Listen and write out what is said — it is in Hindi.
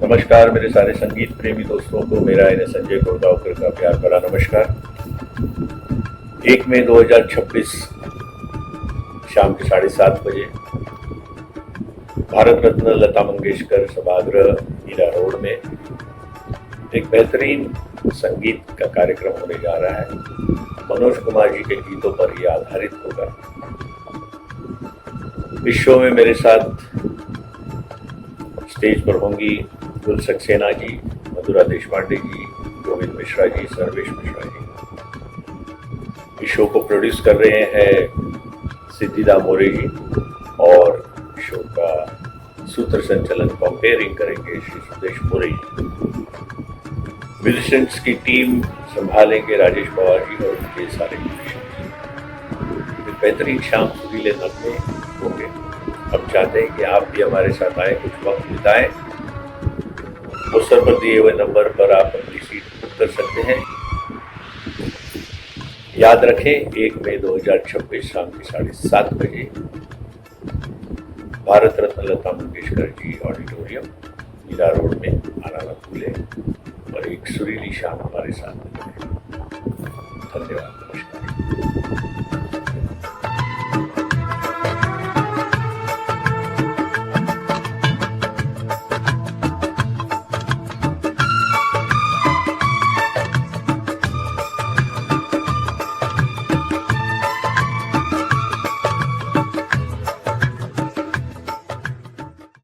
नमस्कार मेरे सारे संगीत प्रेमी दोस्तों को मेरा इन्हें संजय गोरगांवकर का प्यार भरा नमस्कार। 1 मई 2026 शाम के 7:30 बजे भारत रत्न लता मंगेशकर सभागृह हीरा रोड में एक बेहतरीन संगीत का कार्यक्रम होने जा रहा है। मनोज कुमार जी के गीतों पर ही आधारित होगा। इस शो में मेरे साथ स्टेज पर होंगी गुल सक्सेना जी, मधुरा देशपांडे जी, गोविंद मिश्रा जी, सर्वेश मिश्रा जी। इस शो को प्रोड्यूस कर रहे हैं सिद्धिदा मोरे जी और शो का सूत्र संचलन कंपेयरिंग करेंगे श्री सुदेश मोरे जी। म्यूजिशियंस की टीम संभालेंगे राजेश पवार जी और उनके सारे म्यूजिशियंस। बेहतरीन शाम सुरीले नगमे होंगे। अब चाहते हैं कि आप भी हमारे साथ आए, कुछ वक्त बिताएं। पोस्टर पर दिए हुए नंबर पर आप अपनी सीट बुक कर सकते हैं। याद रखें 1 मई 2026 शाम के 7:30 बजे भारत रत्न लता मंगेशकर जी ऑडिटोरियम हीरा रोड में आना न भूलें और एक सुरीली शाम हमारे साथ। धन्यवाद, नमस्कार।